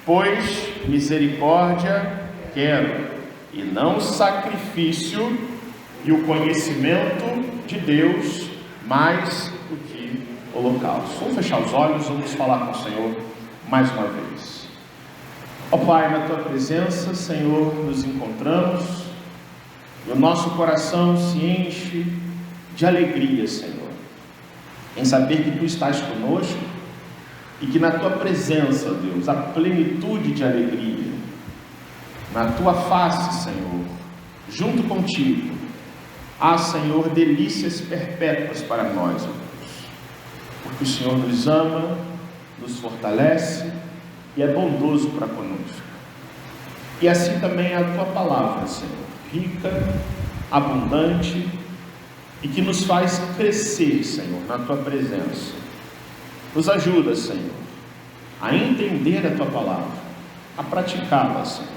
Pois misericórdia quero, e não sacrifício, e o conhecimento de Deus mais do que holocausto. Vamos fechar os olhos, vamos falar com o Senhor mais uma vez. Ó Pai, na Tua presença, Senhor, nos encontramos, e o nosso coração se enche de alegria, Senhor, em saber que Tu estás conosco, e que na Tua presença, Deus, há plenitude de alegria. Na Tua face, Senhor, junto contigo, há, Senhor, delícias perpétuas para nós, ó Deus. Porque o Senhor nos ama, nos fortalece e é bondoso para conosco. E assim também é a Tua palavra, Senhor, rica, abundante e que nos faz crescer, Senhor, na Tua presença. Nos ajuda, Senhor, a entender a Tua palavra, a praticá-la, Senhor,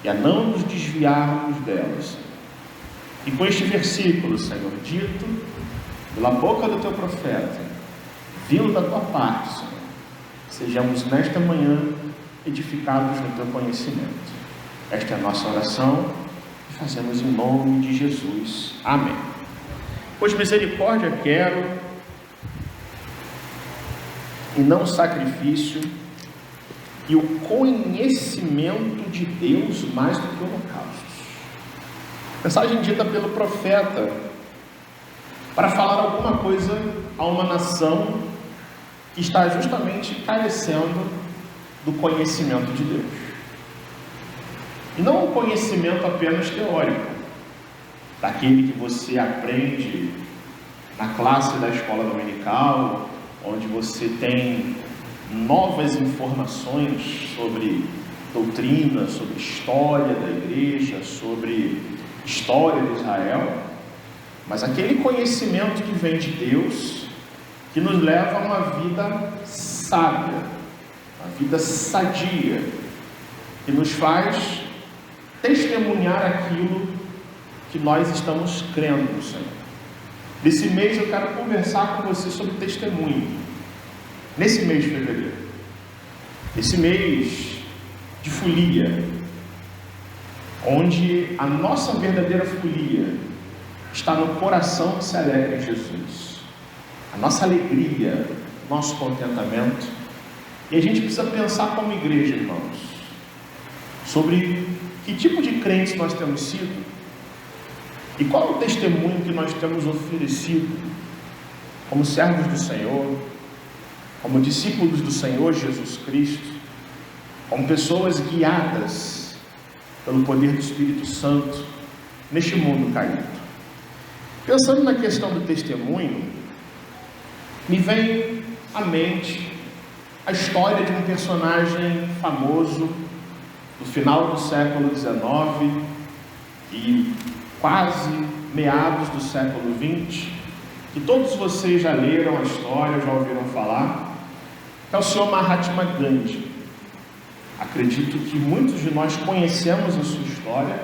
e a não nos desviarmos dela, Senhor. E com este versículo, Senhor, dito pela boca do Teu profeta, vindo da Tua parte, Senhor, sejamos nesta manhã edificados no Teu conhecimento. Esta é a nossa oração e fazemos em nome de Jesus. Amém. Pois misericórdia quero, e não sacrifício, e o conhecimento de Deus mais do que holocaustos. Mensagem dita pelo profeta para falar alguma coisa a uma nação que está justamente carecendo do conhecimento de Deus. E não um conhecimento apenas teórico, daquele que você aprende na classe da escola dominical, onde você tem novas informações sobre doutrina, sobre história da igreja, sobre história de Israel, mas aquele conhecimento que vem de Deus, que nos leva a uma vida sábia, uma vida sadia, que nos faz testemunhar aquilo que nós estamos crendo no Senhor. Nesse mês eu quero conversar com você sobre testemunho. Nesse mês de fevereiro, esse mês de folia, onde a nossa verdadeira folia está no coração que se alegra em Jesus, a nossa alegria, nosso contentamento. E a gente precisa pensar como igreja, irmãos, sobre que tipo de crentes nós temos sido e qual é o testemunho que nós temos oferecido como servos do Senhor, como discípulos do Senhor Jesus Cristo, como pessoas guiadas pelo poder do Espírito Santo neste mundo caído. Pensando na questão do testemunho, me vem à mente a história de um personagem famoso do final do século XIX e quase meados do século XX, que todos vocês já leram a história, já ouviram falar, que é o Sr. Mahatma Gandhi. Acredito que muitos de nós conhecemos a sua história,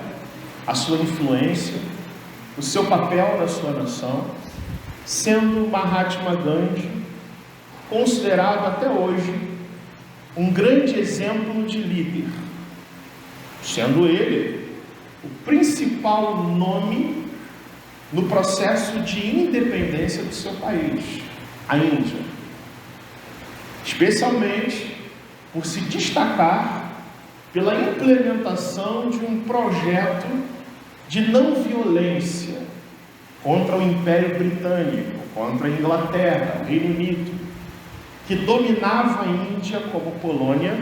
a sua influência, o seu papel na sua nação, sendo Mahatma Gandhi considerado até hoje um grande exemplo de líder, sendo ele o principal nome no processo de independência do seu país, a Índia, especialmente por se destacar pela implementação de um projeto de não violência contra o Império Britânico, contra a Inglaterra, o Reino Unido, que dominava a Índia como colônia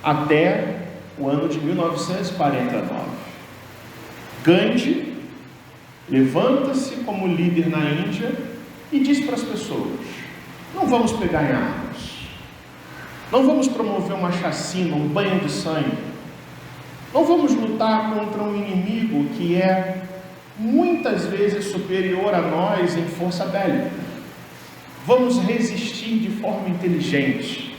até o ano de 1949. Gandhi levanta-se como líder na Índia e diz para as pessoas: não vamos pegar em armas, não vamos promover uma chacina, um banho de sangue, não vamos lutar contra um inimigo que é muitas vezes superior a nós em força bélica. Vamos resistir de forma inteligente,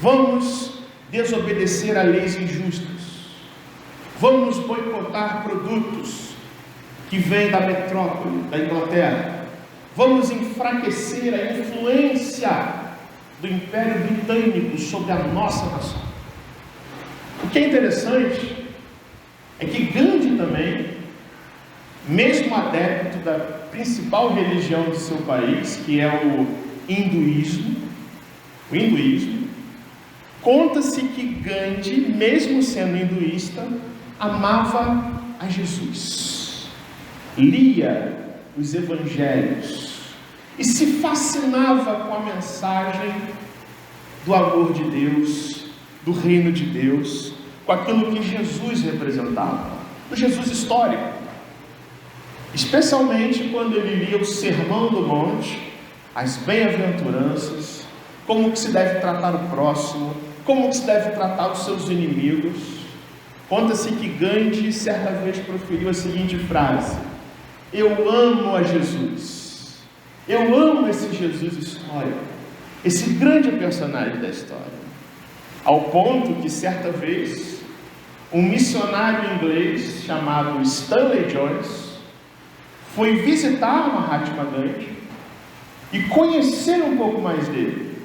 vamos desobedecer a leis injustas, vamos boicotar produtos que vêm da metrópole, da Inglaterra, vamos enfraquecer a influência do Império Britânico sobre a nossa nação. que é interessante é que Gandhi também, mesmo adepto da principal religião do seu país, que é o hinduísmo, conta-se que Gandhi, mesmo sendo hinduísta, amava a Jesus, lia os evangelhos e se fascinava com a mensagem do amor de Deus, do reino de Deus, com aquilo que Jesus representava, o Jesus histórico, especialmente quando ele lia o Sermão do Monte, as bem-aventuranças, como que se deve tratar o próximo, como que se deve tratar os seus inimigos. Conta-se que Gandhi certa vez proferiu a seguinte frase: eu amo a Jesus, eu amo esse Jesus histórico, esse grande personagem da história, ao ponto que certa vez um missionário inglês chamado Stanley Jones foi visitar Mahatma Gandhi e conhecer um pouco mais dele.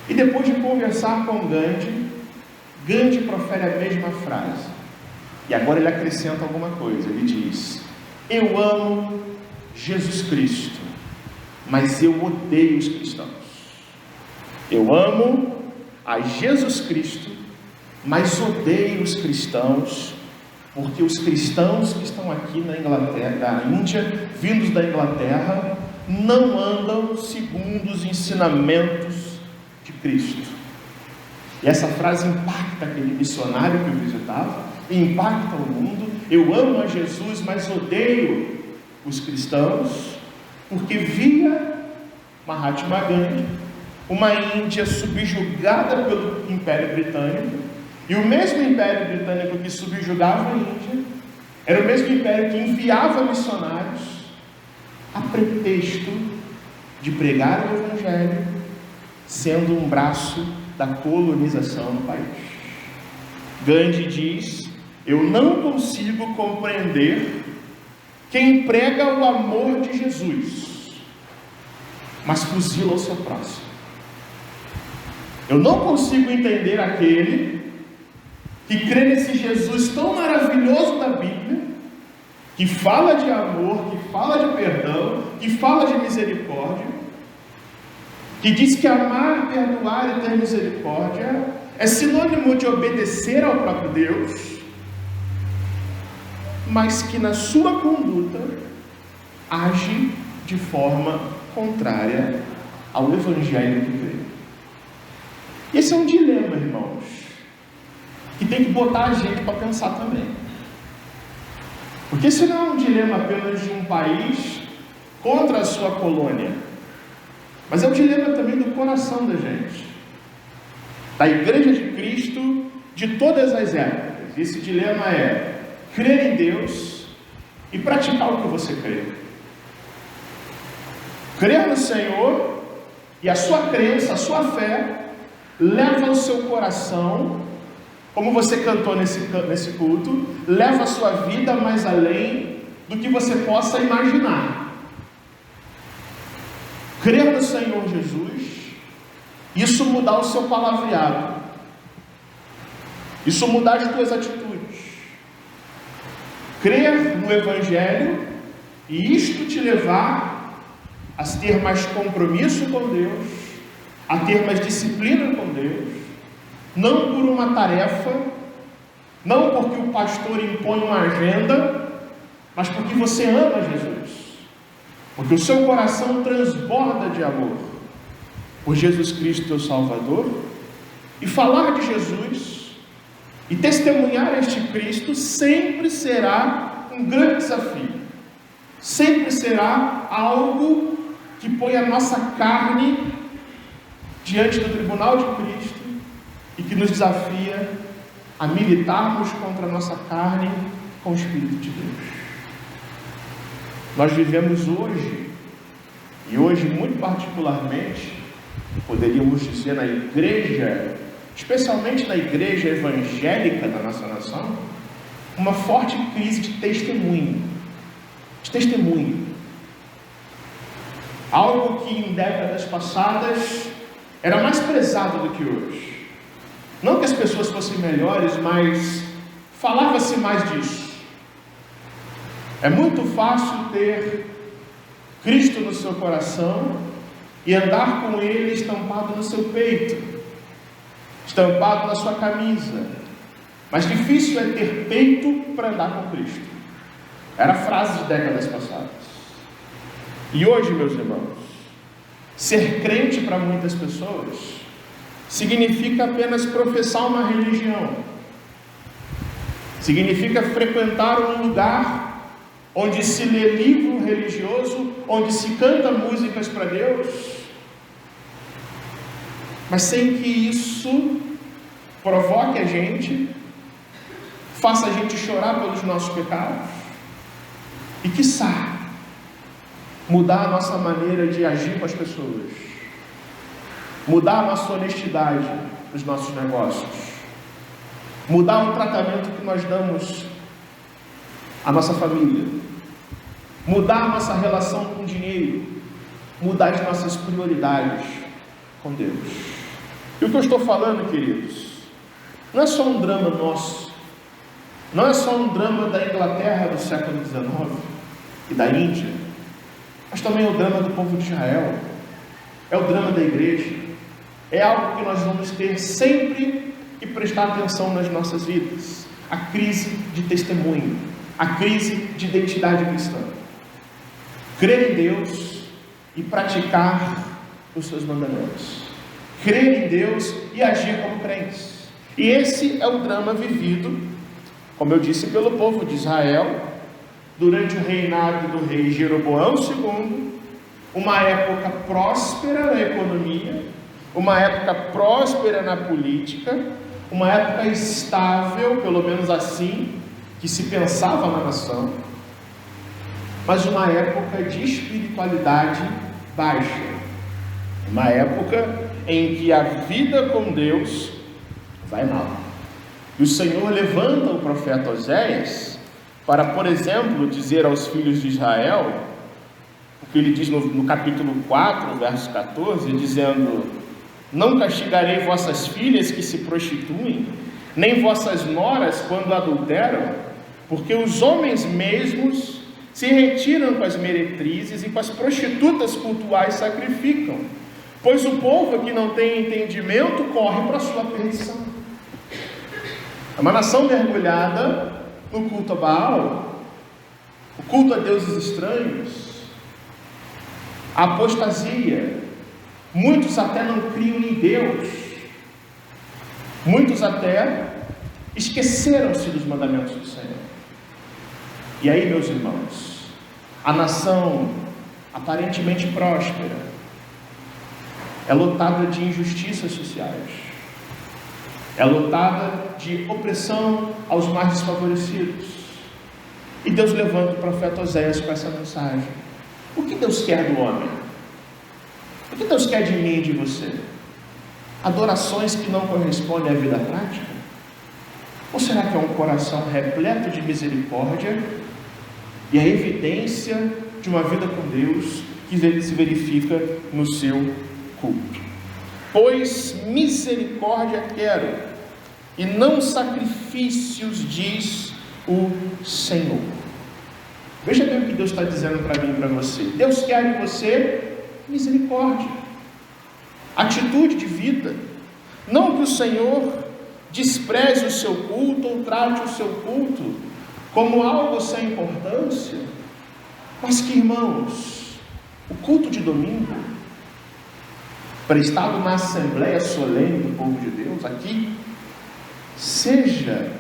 E depois de conversar com Gandhi profere a mesma frase. E agora ele acrescenta alguma coisa. Ele diz: eu amo Jesus Cristo, mas eu odeio os cristãos. Eu amo a Jesus Cristo, mas odeio os cristãos, porque os cristãos que estão aqui na Inglaterra, na Índia, vindos da Inglaterra, não andam segundo os ensinamentos de Cristo. E essa frase impacta aquele missionário que eu visitava, e impacta o mundo. Eu amo a Jesus, mas odeio os cristãos, porque via Mahatma Gandhi, uma Índia subjugada pelo Império Britânico, e o mesmo Império Britânico que subjugava a Índia era o mesmo império que enviava missionários a pretexto de pregar o Evangelho, sendo um braço da colonização do país. Gandhi diz: eu não consigo compreender quem prega o amor de Jesus, mas fuzila o seu próximo. Eu não consigo entender aquele que crê nesse Jesus tão maravilhoso da Bíblia, que fala de amor, que fala de perdão, que fala de misericórdia, que diz que amar, perdoar e ter misericórdia é sinônimo de obedecer ao próprio Deus, mas que na sua conduta age de forma contrária ao Evangelho que crê. Esse é um dilema, irmãos, que tem que botar a gente para pensar também. Porque esse não é um dilema apenas de um país contra a sua colônia, mas é um dilema também do coração da gente, da Igreja de Cristo de todas as épocas. Esse dilema é crer em Deus e praticar o que você crê. Crer no Senhor, e a sua crença, a sua fé leva o seu coração, como você cantou nesse culto, leva a sua vida mais além do que você possa imaginar. Crer no Senhor Jesus, isso mudar o seu palavreado, isso mudar as tuas atitudes. Crer no Evangelho, e isto te levar a ter mais compromisso com Deus, a ter mais disciplina com Deus, não por uma tarefa, não porque o pastor impõe uma agenda, mas porque você ama Jesus, porque o seu coração transborda de amor por Jesus Cristo, teu Salvador. E falar de Jesus e testemunhar este Cristo sempre será um grande desafio, sempre será algo que põe a nossa carne diante do tribunal de Cristo e que nos desafia a militarmos contra a nossa carne com o Espírito de Deus. Nós vivemos hoje, e hoje muito particularmente, poderíamos dizer na igreja, especialmente na igreja evangélica da nossa nação, uma forte crise de testemunho. Algo que em décadas passadas era mais prezado do que hoje. Não que as pessoas fossem melhores, mas falava-se mais disso. É muito fácil ter Cristo no seu coração e andar com Ele estampado no seu peito, estampado na sua camisa. Mas difícil é ter peito para andar com Cristo. Era frase de décadas passadas. E hoje, meus irmãos, ser crente para muitas pessoas significa apenas professar uma religião. Significa frequentar um lugar onde se lê livro religioso, onde se canta músicas para Deus, mas sem que isso provoque a gente, faça a gente chorar pelos nossos pecados e, quiçá, mudar a nossa maneira de agir com as pessoas, mudar a nossa honestidade nos nossos negócios, mudar o tratamento que nós damos à nossa família, mudar a nossa relação com o dinheiro, mudar as nossas prioridades com Deus. E o que eu estou falando, queridos, não é só um drama nosso, não é só um drama da Inglaterra do século XIX e da Índia, mas também é o drama do povo de Israel, é o drama da igreja, é algo que nós vamos ter sempre que prestar atenção nas nossas vidas. A crise de testemunho, a crise de identidade cristã. Crer em Deus e praticar os seus mandamentos. Crer em Deus e agir como crentes. E esse é o drama vivido, como eu disse, pelo povo de Israel, durante o reinado do rei Jeroboão II, uma época próspera na economia, uma época próspera na política, uma época estável, pelo menos assim que se pensava na nação, mas uma época de espiritualidade baixa, uma época em que a vida com Deus vai mal. E o Senhor levanta o profeta Oséias para, por exemplo, dizer aos filhos de Israel o que ele diz no capítulo 4, verso 14, dizendo: não castigarei vossas filhas que se prostituem, nem vossas noras quando adulteram, porque os homens mesmos se retiram com as meretrizes e com as prostitutas cultuais sacrificam, pois o povo que não tem entendimento corre para a sua perdição. É uma nação mergulhada no culto a Baal, o culto a deuses estranhos, a apostasia. Muitos até não criam em Deus, muitos até esqueceram-se dos mandamentos do Senhor. E aí, meus irmãos, a nação aparentemente próspera é lotada de injustiças sociais, é lotada de opressão aos mais desfavorecidos. E Deus levanta o profeta Oséias com essa mensagem. O que Deus quer do homem? O que Deus quer de mim e de você? Adorações que não correspondem à vida prática? Ou será que é um coração repleto de misericórdia e a evidência de uma vida com Deus que se verifica no seu culto? Pois misericórdia quero, e não sacrifícios, diz o Senhor. Veja bem o que Deus está dizendo para mim e para você. Deus quer de você misericórdia, atitude de vida. Não que o Senhor despreze o seu culto ou trate o seu culto como algo sem importância, mas que, irmãos, o culto de domingo, prestado na Assembleia Solene do povo de Deus, aqui, seja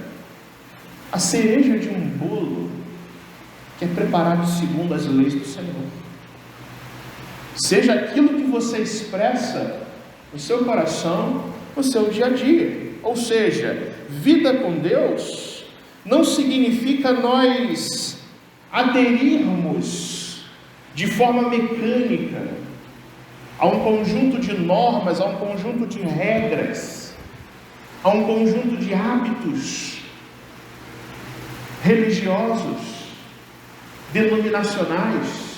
a cereja de um bolo que é preparado segundo as leis do Senhor. Seja aquilo que você expressa no seu coração, no seu dia a dia. Ou seja, vida com Deus não significa nós aderirmos de forma mecânica a um conjunto de normas, a um conjunto de regras, a um conjunto de hábitos religiosos, denominacionais,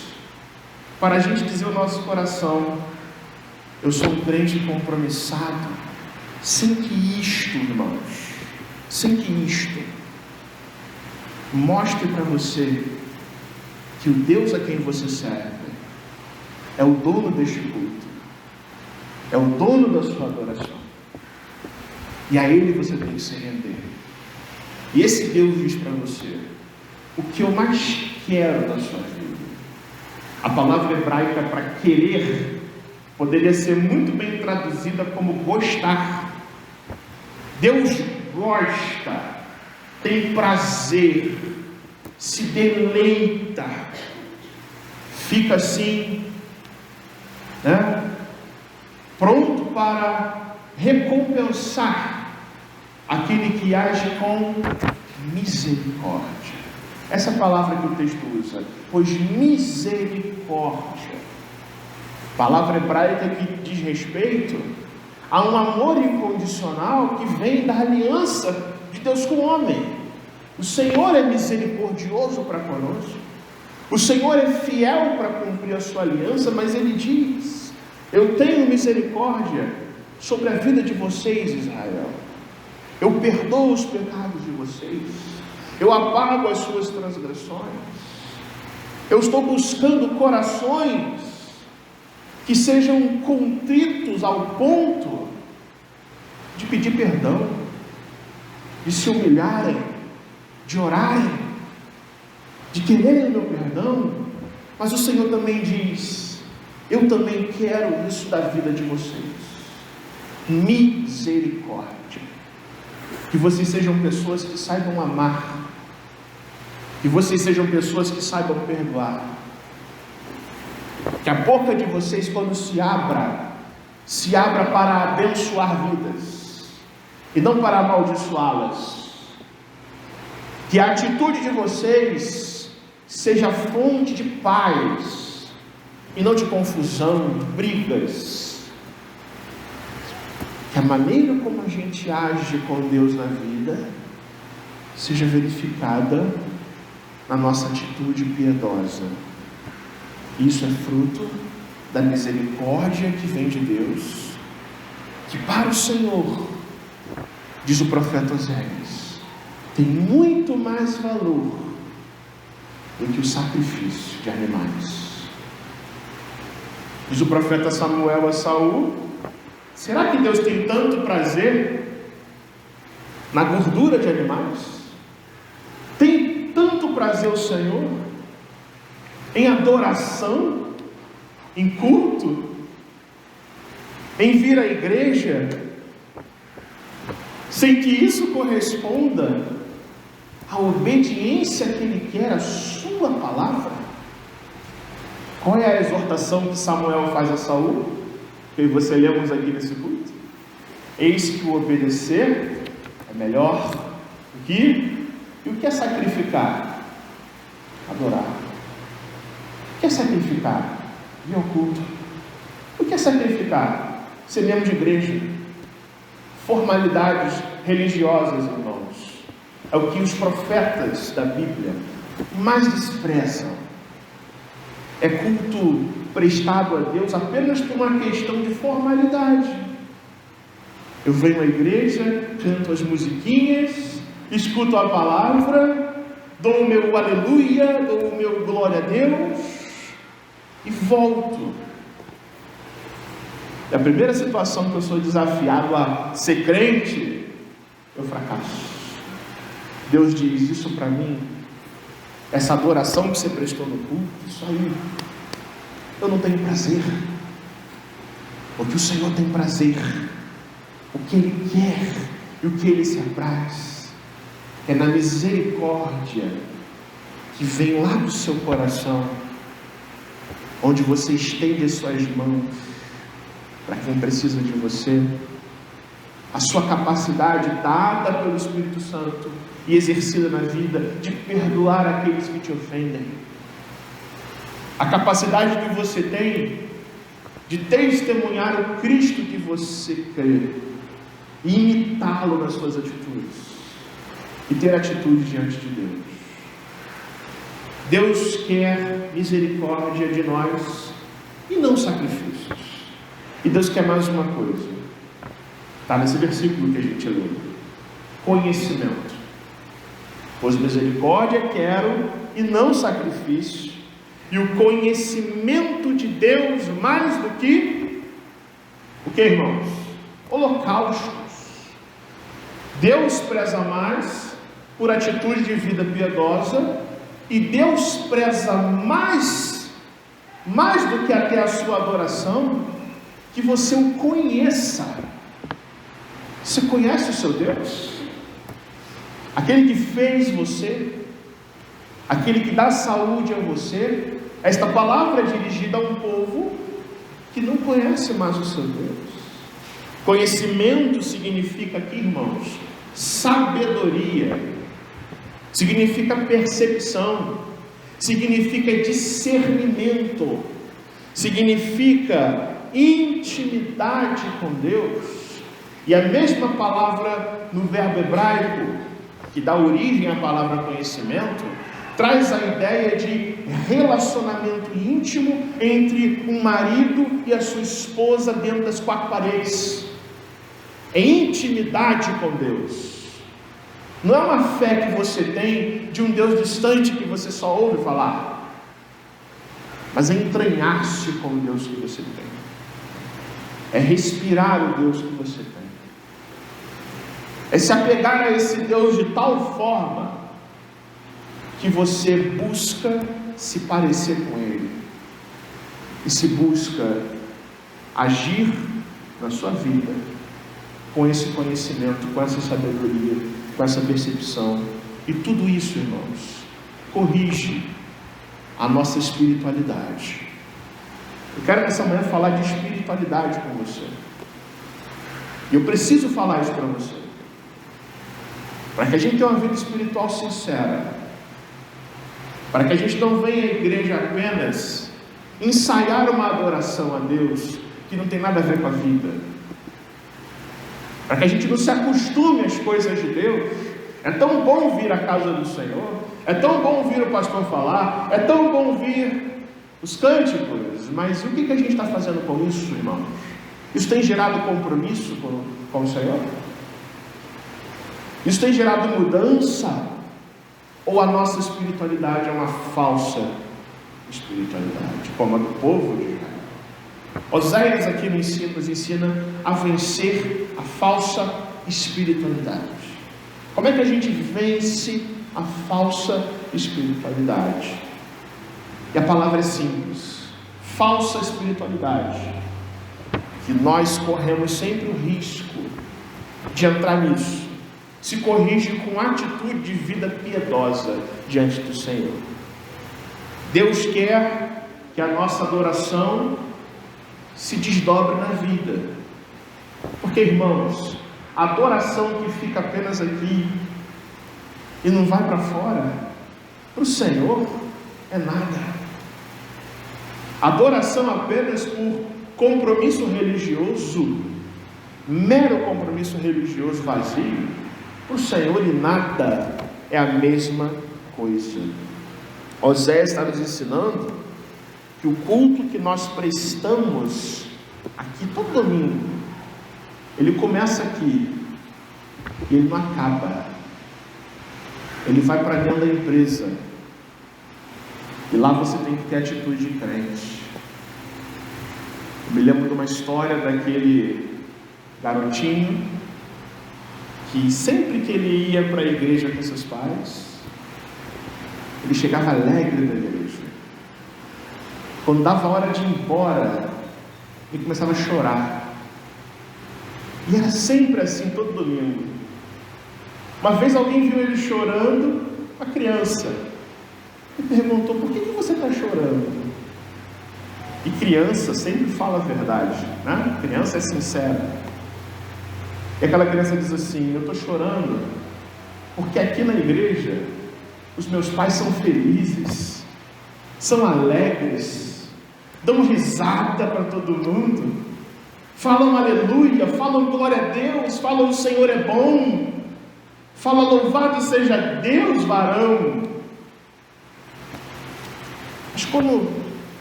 para a gente dizer ao nosso coração: eu sou um crente compromissado, sem que isto, irmãos, sem que isto mostre para você que o Deus a quem você serve é o dono deste culto, é o dono da sua adoração, e a Ele você tem que se render. E esse Deus diz para você: o que eu mais quero da sua vida. A palavra hebraica para querer poderia ser muito bem traduzida como gostar. Deus gosta, tem prazer, se deleita, fica assim, né, pronto para recompensar aquele que age com misericórdia. Essa palavra que o texto usa, pois misericórdia, palavra hebraica que diz respeito a um amor incondicional que vem da aliança de Deus com o homem. O Senhor é misericordioso para conosco, o Senhor é fiel para cumprir a sua aliança, mas Ele diz: eu tenho misericórdia sobre a vida de vocês, Israel, eu perdoo os pecados de vocês, eu apago as suas transgressões, eu estou buscando corações que sejam contritos ao ponto de pedir perdão, de se humilharem, de orarem, de quererem o meu perdão. Mas o Senhor também diz: eu também quero isso da vida de vocês, misericórdia, que vocês sejam pessoas que saibam amar, que vocês sejam pessoas que saibam perdoar, que a boca de vocês, quando se abra para abençoar vidas e não para amaldiçoá-las, que a atitude de vocês seja fonte de paz e não de confusão, brigas, que a maneira como a gente age com Deus na vida seja verificada na nossa atitude piedosa. Isso é fruto da misericórdia que vem de Deus, que para o Senhor, diz o profeta Oséias, tem muito mais valor do que o sacrifício de animais. Diz o profeta Samuel a Saul: será que Deus tem tanto prazer na gordura de animais? Tem tanto prazer o Senhor em adoração, em culto, em vir à igreja, sem que isso corresponda à obediência que Ele quer à sua palavra? Qual é a exortação que Samuel faz a Saul, que você lemos aqui nesse culto? Eis que o obedecer é melhor do que... E o que é sacrificar? Adorar. O que é sacrificar? Ir ao culto. O que é sacrificar? Ser membro de igreja. Formalidades religiosas, irmãos. É o que os profetas da Bíblia mais desprezam. É culto prestado a Deus apenas por uma questão de formalidade. Eu venho à igreja, canto as musiquinhas, escuto a palavra, dou o meu aleluia, dou o meu glória a Deus e volto. É a primeira situação que eu sou desafiado a ser crente, eu fracasso. Deus diz: isso para mim, essa adoração que você prestou no culto, isso aí, eu não tenho prazer. O que o Senhor tem prazer, o que Ele quer e o que Ele se apraz, é na misericórdia que vem lá do seu coração, onde você estende as suas mãos para quem precisa de você, a sua capacidade dada pelo Espírito Santo e exercida na vida de perdoar aqueles que te ofendem, a capacidade que você tem de testemunhar o Cristo que você crê e imitá-lo nas suas atitudes e ter atitude diante de Deus. Deus quer misericórdia de nós e não sacrifícios. E Deus quer mais uma coisa: Está nesse versículo que a gente leu. Conhecimento. Pois misericórdia quero e não sacrifício, e o conhecimento de Deus mais do que o que, irmãos? Holocaustos. Deus preza mais por atitude de vida piedosa, e Deus preza mais do que até a sua adoração, que você o conheça. Você conhece o seu Deus? Aquele que fez você, aquele que dá saúde a você. Esta palavra é dirigida a um povo que não conhece mais o seu Deus. Conhecimento significa aqui, irmãos, sabedoria, significa percepção, significa discernimento, significa intimidade com Deus. E a mesma palavra no verbo hebraico, que dá origem à palavra conhecimento, traz a ideia de relacionamento íntimo entre um marido e a sua esposa dentro das quatro paredes. É intimidade com Deus. Não é uma fé que você tem de um Deus distante que você só ouve falar, mas é entranhar-se com o Deus que você tem, é respirar o Deus que você tem, é se apegar a esse Deus de tal forma que você busca se parecer com Ele, e se busca agir na sua vida com esse conhecimento, com essa sabedoria, com essa percepção. E tudo isso, irmãos, corrige a nossa espiritualidade. Eu quero nessa manhã falar de espiritualidade com você, e eu preciso falar isso para você, para que a gente tenha uma vida espiritual sincera, para que a gente não venha à igreja apenas ensaiar uma adoração a Deus que não tem nada a ver com a vida, para que a gente não se acostume às coisas de Deus. É tão bom vir à casa do Senhor, é tão bom ouvir o pastor falar, é tão bom ouvir os cânticos, mas o que a gente está fazendo com isso, irmãos? Isso tem gerado compromisso com o Senhor? Isso tem gerado mudança? Ou a nossa espiritualidade é uma falsa espiritualidade, como a do povo de Israel? Oséias aqui nos ensina a vencer a falsa espiritualidade. Como é que a gente vence a falsa espiritualidade? E a palavra é simples: falsa espiritualidade, que nós corremos sempre o risco de entrar nisso. Se corrige com atitude de vida piedosa diante do Senhor. Deus quer que a nossa adoração se desdobre na vida, porque, irmãos, a adoração que fica apenas aqui e não vai para fora, para o Senhor é nada. Adoração apenas por compromisso religioso, mero compromisso religioso vazio, para o Senhor e nada é a mesma coisa. Oséias está nos ensinando que o culto que nós prestamos aqui todo domingo, ele começa aqui e ele não acaba. Ele vai para dentro da empresa, e lá você tem que ter atitude de crente. Eu me lembro de uma história daquele garotinho que sempre que ele ia para a igreja com seus pais, ele chegava alegre da igreja. Quando dava a hora de ir embora, ele começava a chorar. E era sempre assim, todo domingo. Uma vez alguém viu ele chorando, uma criança, e perguntou: por que você está chorando? E criança sempre fala a verdade, né? Criança é sincera. E aquela criança diz assim: eu estou chorando porque aqui na igreja os meus pais são felizes, são alegres, dão risada para todo mundo, falam aleluia, falam glória a Deus, falam o Senhor é bom, falam louvado seja Deus, varão. Mas quando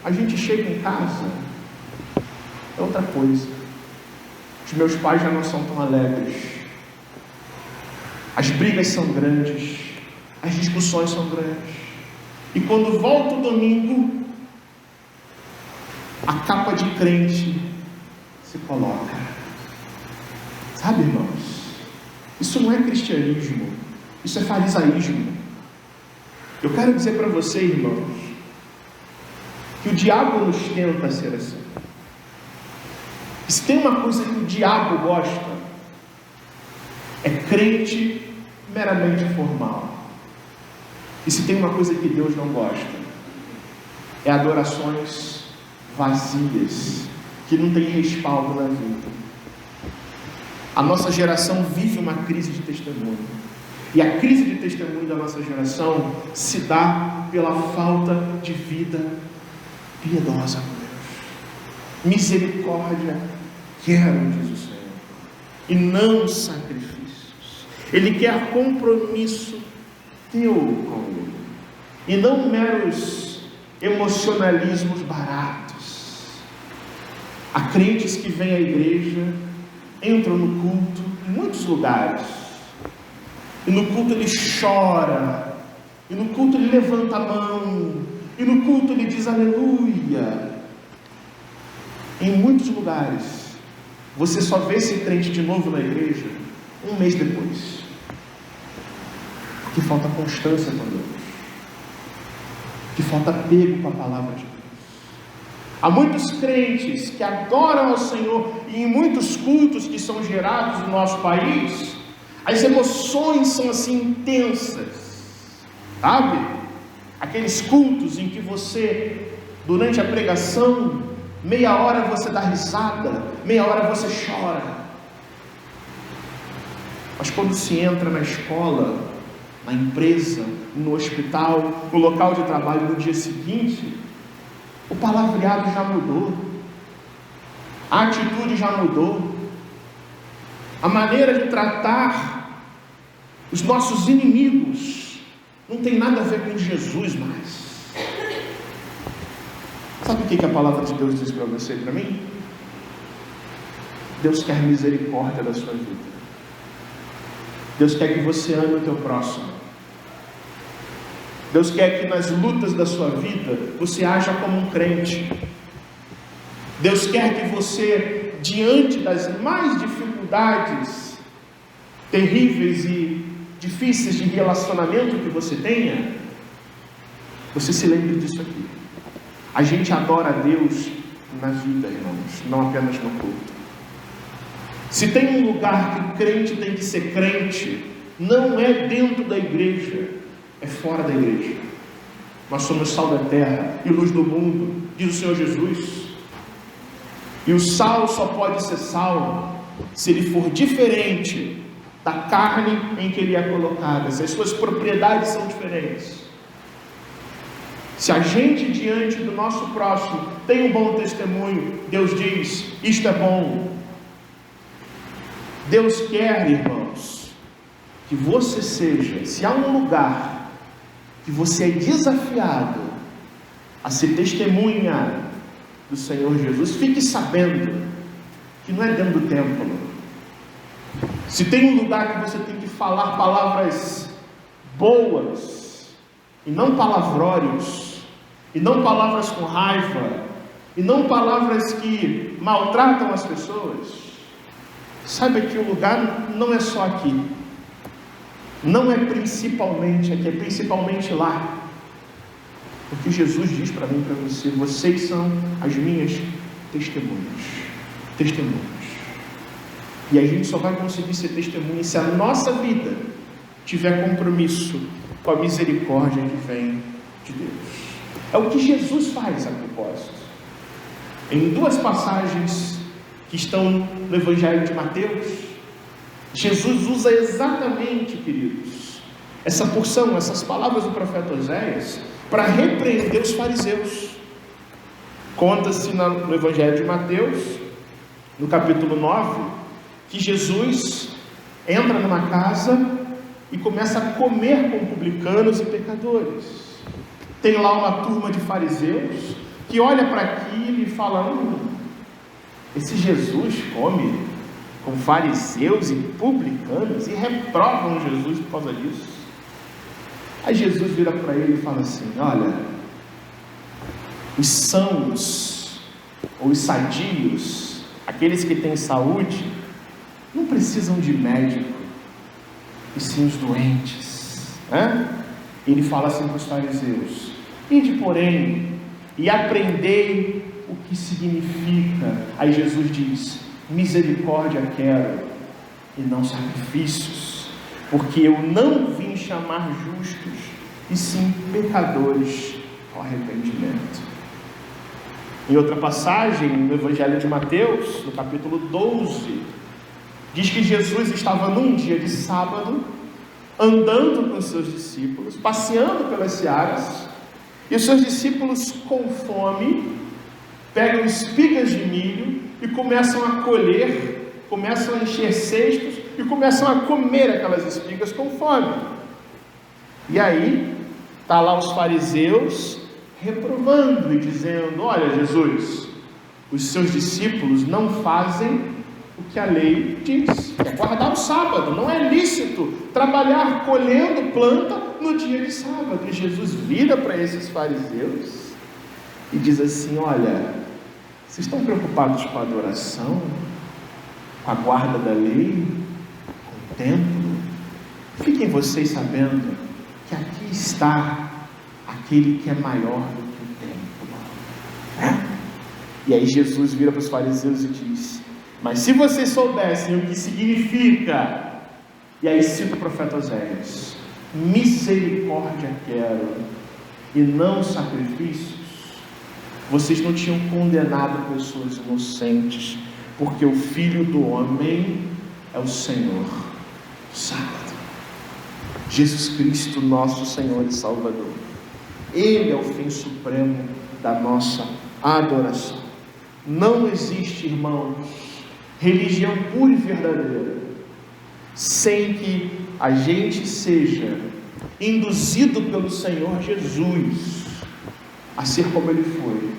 a gente chega em casa, é outra coisa. Os meus pais já não são tão alegres. As brigas são grandes. As discussões são grandes. E quando volta o domingo, a capa de crente se coloca. Sabe, irmãos? Isso não é cristianismo. Isso é farisaísmo. Eu quero dizer para você, irmãos, que o diabo nos tenta ser assim. E se tem uma coisa que o diabo gosta, é crente meramente formal. E se tem uma coisa que Deus não gosta, é adorações vazias, que não tem respaldo na vida. A nossa geração vive uma crise de testemunho. E a crise de testemunho da nossa geração se dá pela falta de vida piedosa com Deus. Misericórdia quero, diz o Senhor, e não sacrifícios. Ele quer compromisso teu com Ele, e não meros emocionalismos baratos. Há crentes que vêm à igreja, entram no culto, em muitos lugares, e no culto ele chora, e no culto ele levanta a mão, e no culto ele diz aleluia. Em muitos lugares, você só vê esse crente de novo na igreja um mês depois, porque falta constância com Deus, que falta apego com a palavra de Deus. Há muitos crentes que adoram ao Senhor, e em muitos cultos que são gerados no nosso país, as emoções são assim intensas, sabe? Aqueles cultos em que você, durante a pregação, meia hora você dá risada, meia hora você chora. Mas quando se entra na escola, na empresa, no hospital, no local de trabalho, no dia seguinte, o palavreado já mudou, a atitude já mudou, a maneira de tratar os nossos inimigos não tem nada a ver com Jesus mais. Sabe o que a palavra de Deus diz para você e para mim? Deus quer misericórdia da sua vida. Deus quer que você ame o teu próximo. Deus quer que nas lutas da sua vida você haja como um crente. Deus quer que você, diante das mais dificuldades terríveis e difíceis de relacionamento que você tenha, você se lembre disso aqui. A gente adora a Deus na vida, irmãos, não apenas no culto. Se tem um lugar que o crente tem que ser crente, não é dentro da igreja, é fora da igreja. Nós somos sal da terra e luz do mundo, diz o Senhor Jesus. E o sal só pode ser sal se ele for diferente da carne em que ele é colocado, se as suas propriedades são diferentes. Se a gente diante do nosso próximo tem um bom testemunho, Deus diz, isto é bom. Deus quer, irmãos, que você seja, se há um lugar que você é desafiado a ser testemunha do Senhor Jesus, fique sabendo que não é dentro do templo. Se tem um lugar que você tem que falar palavras boas, e não palavrórios, e não palavras com raiva, e não palavras que maltratam as pessoas, saiba que o lugar não é só aqui, não é principalmente aqui, é principalmente lá, porque Jesus diz para mim e para você, vocês são as minhas testemunhas, e a gente só vai conseguir ser testemunha se a nossa vida tiver compromisso com a misericórdia que vem de Deus. É o que Jesus faz a propósito. Em duas passagens que estão no Evangelho de Mateus, Jesus usa exatamente, queridos, essa porção, essas palavras do profeta Oséias, para repreender os fariseus. Conta-se no Evangelho de Mateus, no capítulo 9, que Jesus entra numa casa e começa a comer com publicanos e pecadores. Tem lá uma turma de fariseus que olha para aquilo e fala, esse Jesus come com fariseus e publicanos e reprovam Jesus por causa disso. Aí Jesus vira para ele e fala assim: olha, os sãos ou os sadios, aqueles que têm saúde, não precisam de médico, e sim os doentes, né? Ele fala assim para os fariseus: ide, porém, e aprendei o que significa. Aí Jesus diz: misericórdia quero e não sacrifícios, porque eu não vim chamar justos, e sim pecadores ao arrependimento. Em outra passagem, no Evangelho de Mateus, no capítulo 12, diz que Jesus estava num dia de sábado, andando com os seus discípulos, passeando pelas searas, e os seus discípulos com fome, pegam espigas de milho e começam a colher, começam a encher cestos e começam a comer aquelas espigas com fome. E aí, está lá os fariseus reprovando e dizendo: olha, Jesus, os seus discípulos não fazem o que a lei diz, que é guardar o sábado, não é lícito trabalhar colhendo planta no dia de sábado. E Jesus vira para esses fariseus e diz assim: olha, vocês estão preocupados com a adoração, com a guarda da lei, com o templo? Fiquem vocês sabendo que aqui está aquele que é maior do que o templo, né? E aí Jesus vira para os fariseus e diz: mas se vocês soubessem o que significa, e aí cita o profeta Oséias: misericórdia quero e não sacrifícios, vocês não tinham condenado pessoas inocentes, porque o Filho do Homem é o Senhor do sábado. Jesus Cristo, nosso Senhor e Salvador, Ele é o fim supremo da nossa adoração. Não existe, irmãos, religião pura e verdadeira sem que a gente seja induzido pelo Senhor Jesus a ser como Ele foi: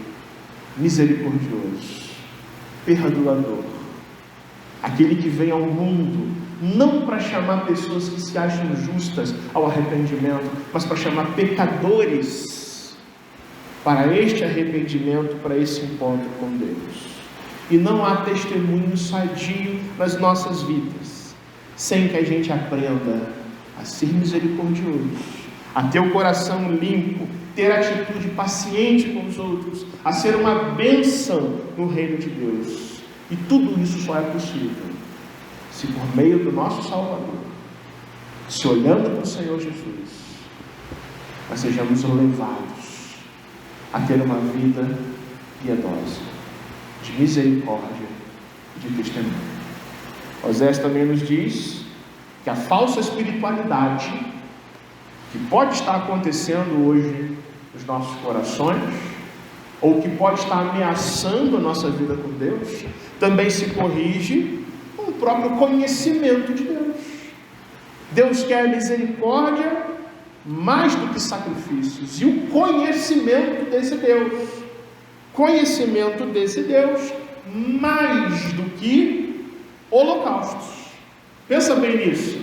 misericordioso, perdoador, aquele que vem ao mundo não para chamar pessoas que se acham justas ao arrependimento, mas para chamar pecadores para este arrependimento, para esse encontro com Deus. E não há testemunho sadio nas nossas vidas sem que a gente aprenda a ser misericordioso, a ter o coração limpo, ter atitude paciente com os outros, a ser uma bênção no reino de Deus. E tudo isso só é possível se por meio do nosso Salvador, se olhando para o Senhor Jesus, nós sejamos levados a ter uma vida piedosa, de misericórdia e de testemunho. Oséias também nos diz que a falsa espiritualidade que pode estar acontecendo hoje nos nossos corações, ou que pode estar ameaçando a nossa vida com Deus, também se corrige com o próprio conhecimento de Deus. Deus quer misericórdia mais do que sacrifícios, e o conhecimento desse Deus, mais do que holocaustos. Pensa bem nisso.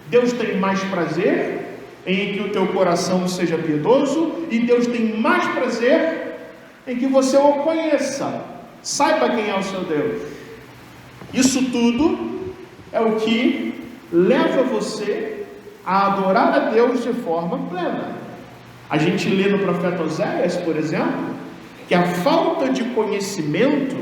Deus tem mais prazer em que o teu coração seja piedoso, e Deus tem mais prazer em que você o conheça, saiba quem é o seu Deus. Isso tudo é o que leva você a adorar a Deus de forma plena. A gente lê no profeta Oséias, por exemplo, que a falta de conhecimento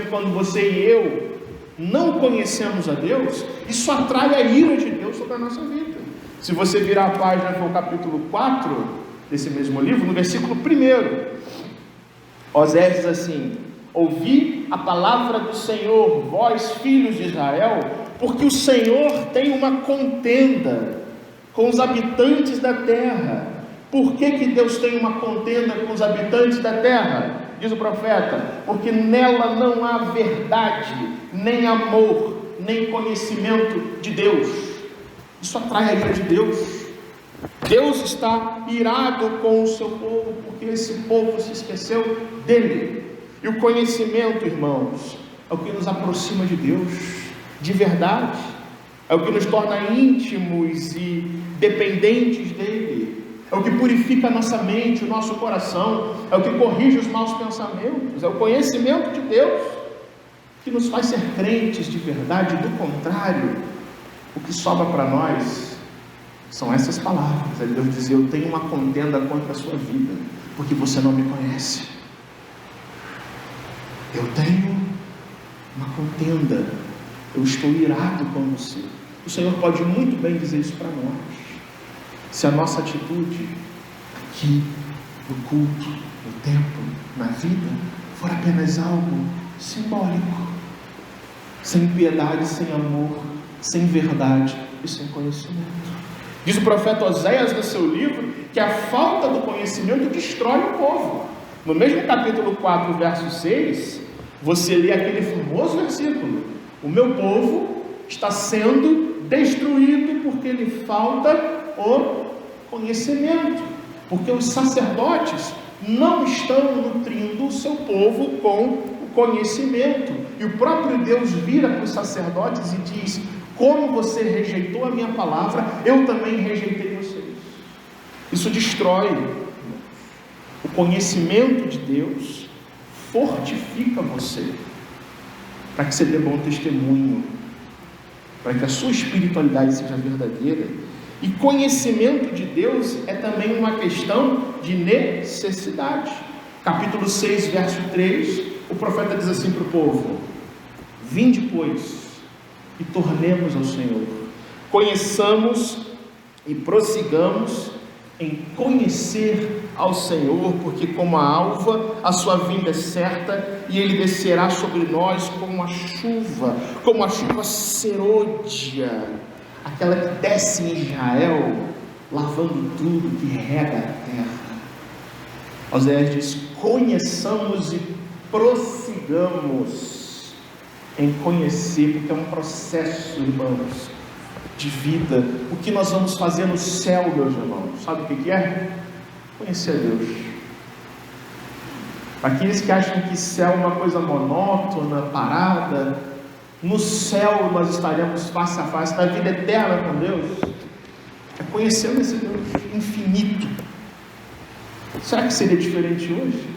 quando você e eu não conhecemos a Deus, isso atrai a ira de Deus sobre a nossa vida. Se você virar a página para o capítulo 4 desse mesmo livro, no versículo 1, Oséias diz assim: ouvi a palavra do Senhor, vós filhos de Israel, porque o Senhor tem uma contenda com os habitantes da terra. Por que Deus tem uma contenda com os habitantes da terra? Diz o profeta: porque nela não há verdade, nem amor, nem conhecimento de Deus. Isso atrai a ira de Deus. Deus está irado com o seu povo, porque esse povo se esqueceu dele. E o conhecimento, irmãos, é o que nos aproxima de Deus, de verdade, é o que nos torna íntimos e dependentes dEle, é o que purifica a nossa mente, o nosso coração, é o que corrige os maus pensamentos, é o conhecimento de Deus, que nos faz ser crentes de verdade. Do contrário, o que sobra para nós são essas palavras. Aí Deus diz: eu tenho uma contenda contra a sua vida, porque você não me conhece. Eu tenho uma contenda, eu estou irado com você. O Senhor pode muito bem dizer isso para nós, se a nossa atitude aqui, no culto, no templo, na vida, for apenas algo simbólico, sem piedade, sem amor, sem verdade e sem conhecimento. Diz o profeta Oséias no seu livro que a falta do conhecimento destrói o povo. No mesmo capítulo 4, verso 6, você lê aquele famoso versículo: o meu povo está sendo destruído porque lhe falta o conhecimento, porque os sacerdotes não estão nutrindo o seu povo com o conhecimento. E o próprio Deus vira para os sacerdotes e diz: como você rejeitou a minha palavra, eu também rejeitei vocês. Isso destrói. O conhecimento de Deus fortifica você, para que você dê bom testemunho, para que a sua espiritualidade seja verdadeira. E conhecimento de Deus é também uma questão de necessidade. Capítulo 6, verso 3, o profeta diz assim para o povo: vinde, pois, e tornemos ao Senhor, conheçamos e prossigamos em conhecer ao Senhor, porque como a alva a sua vinda é certa, e Ele descerá sobre nós como a chuva serôdia, aquela que desce em Israel, lavando tudo, que rega a terra. Oséias diz: conheçamos e prossigamos em conhecer, porque é um processo, irmãos, de vida. O que nós vamos fazer no céu, meus irmãos, sabe o que é? Conhecer a Deus. Aqueles que acham que céu é uma coisa monótona, parada, no céu nós estaremos face a face, na vida eterna com Deus, é conhecendo esse Deus infinito. Será que seria diferente hoje?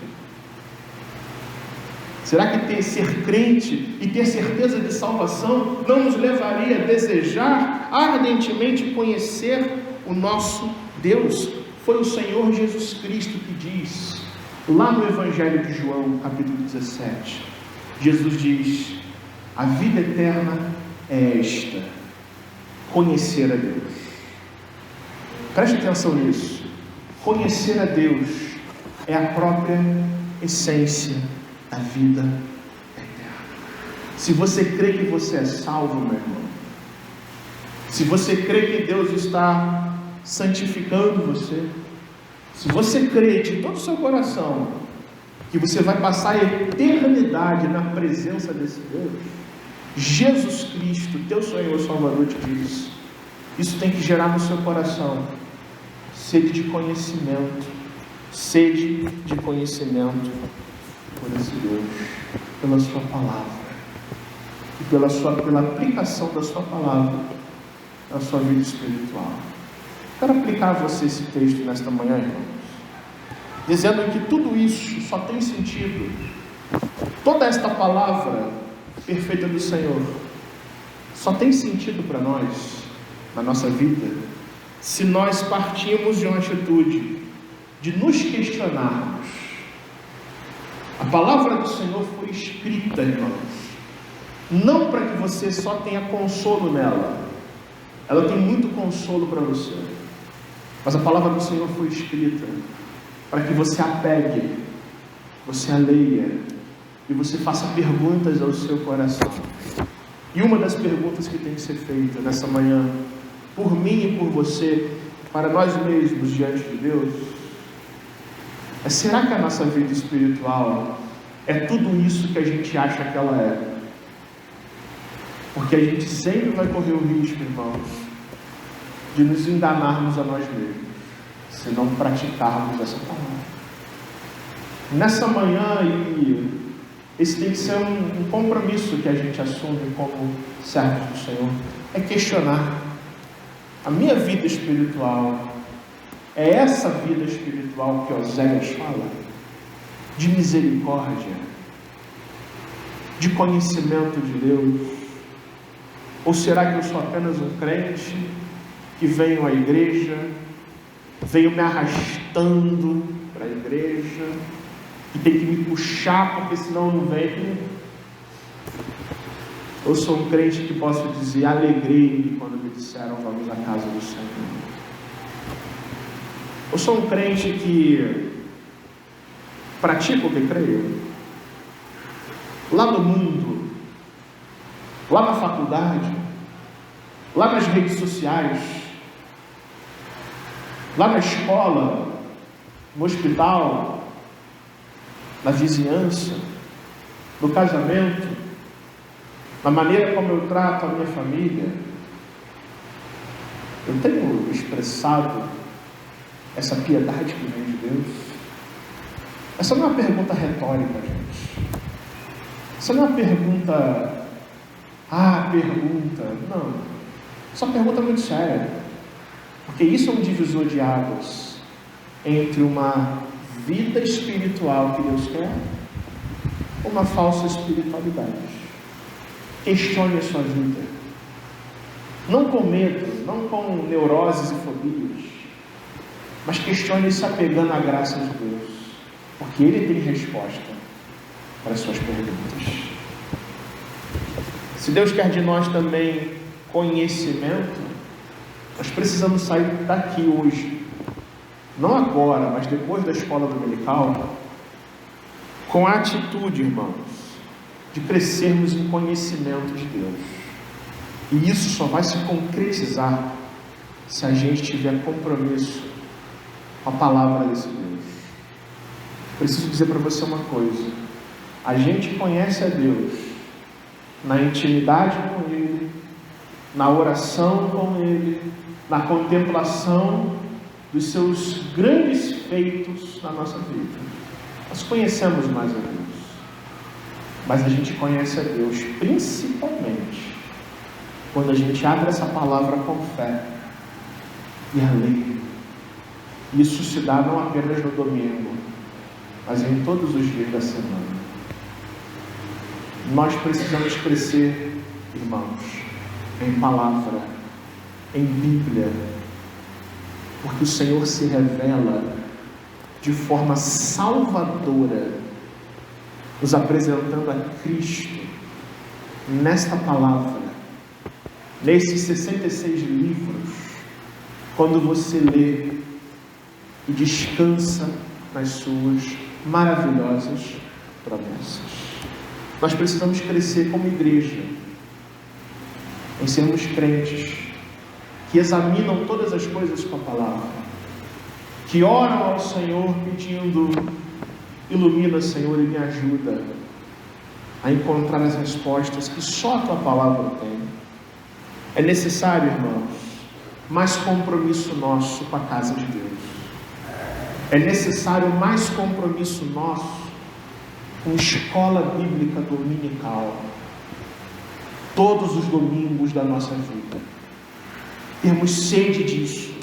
Será que ser crente e ter certeza de salvação não nos levaria a desejar ardentemente conhecer o nosso Deus? Foi o Senhor Jesus Cristo que diz, lá no Evangelho de João, capítulo 17, Jesus diz: a vida eterna é esta, conhecer a Deus. Preste atenção nisso. Conhecer a Deus é a própria essência da vida eterna. Se você crê que você é salvo, meu irmão, se você crê que Deus está santificando você, se você crê de todo o seu coração que você vai passar a eternidade na presença desse Deus, Jesus Cristo, teu Senhor Salvador, te diz: isso tem que gerar no seu coração sede de conhecimento por esse Deus, pela sua palavra e pela aplicação da sua palavra na sua vida espiritual. Quero aplicar a você esse texto nesta manhã, irmãos, dizendo que tudo isso só tem sentido, toda esta palavra perfeita do Senhor só tem sentido para nós, na nossa vida, se nós partimos de uma atitude de nos questionarmos. A palavra do Senhor foi escrita, irmãos, não para que você só tenha consolo nela, ela tem muito consolo para você, mas a palavra do Senhor foi escrita para que você a pegue, você a leia e você faça perguntas ao seu coração. E uma das perguntas que tem que ser feita nessa manhã, por mim e por você, para nós mesmos diante de Deus, é: será que a nossa vida espiritual é tudo isso que a gente acha que ela é? Porque a gente sempre vai correr o risco, irmãos, de nos enganarmos a nós mesmos, se não praticarmos essa palavra. Nessa manhã, e esse tem que ser um compromisso que a gente assume como servos do Senhor, é questionar a minha vida espiritual. É essa vida espiritual que Oséias fala? De misericórdia, de conhecimento de Deus? Ou será que eu sou apenas um crente que venho à igreja, venho me arrastando para a igreja e tem que me puxar porque senão eu não venho? Eu sou um crente que posso dizer: alegrei-me quando me disseram vamos à casa do Senhor. Eu sou um crente que pratica o que creio. Lá no mundo, lá na faculdade, lá nas redes sociais, lá na escola, no hospital, na vizinhança, no casamento, na maneira como eu trato a minha família, eu tenho expressado essa piedade que vem de Deus? Essa não é uma pergunta retórica, gente. Essa não é uma pergunta, não. Essa é uma pergunta muito séria, porque isso é um divisor de águas entre uma vida espiritual que Deus quer ou uma falsa espiritualidade. Questione a sua vida, não com medo, não com neuroses e fobias, mas questione se apegando à graça de Deus, porque Ele tem resposta para as suas perguntas. Se Deus quer de nós também conhecimento, nós precisamos sair daqui hoje, não agora, mas depois da escola dominical, com a atitude, irmãos, de crescermos em conhecimento de Deus. E isso só vai se concretizar se a gente tiver compromisso com a palavra desse Deus. Preciso dizer para você uma coisa: a gente conhece a Deus na intimidade com Ele, na oração com Ele, na contemplação dos seus grandes feitos na nossa vida. Nós conhecemos mais a Deus, mas a gente conhece a Deus principalmente quando a gente abre essa palavra com fé e a lei. Isso se dá não apenas no domingo, mas em todos os dias da semana. Nós precisamos crescer, irmãos, em palavra, em Bíblia, porque o Senhor se revela de forma salvadora, nos apresentando a Cristo nesta palavra, nesses 66 livros. Quando você lê e descansa nas suas maravilhosas promessas. Nós precisamos crescer como igreja, em sermos crentes que examinam todas as coisas com a palavra, que oram ao Senhor pedindo: ilumina, Senhor, e me ajuda a encontrar as respostas que só a tua palavra tem. É necessário, irmãos, mais compromisso nosso com a casa de Deus. É necessário mais compromisso nosso com escola bíblica dominical, todos os domingos da nossa vida. Temos sede disso,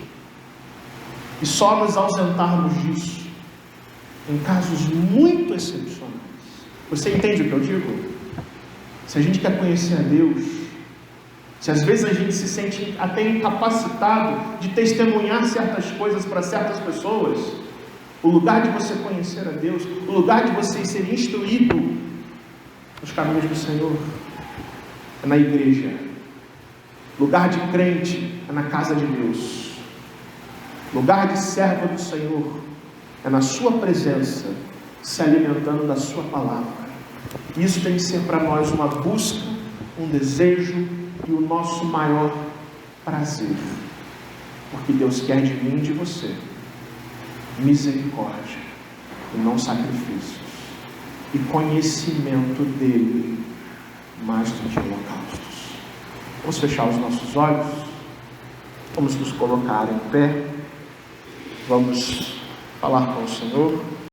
e só nos ausentarmos disso em casos muito excepcionais. Você entende o que eu digo? Se a gente quer conhecer a Deus, se às vezes a gente se sente até incapacitado de testemunhar certas coisas para certas pessoas, o lugar de você conhecer a Deus, o lugar de você ser instruído nos caminhos do Senhor, é na igreja. Lugar de crente é na casa de Deus. Lugar de servo do Senhor é na sua presença, se alimentando da sua palavra. Isso tem que ser para nós uma busca, um desejo e o nosso maior prazer, porque Deus quer de mim e de você misericórdia e não sacrifícios, e conhecimento dele mais do que holocaustos. Vamos fechar os nossos olhos, vamos nos colocar em pé, vamos falar com o Senhor.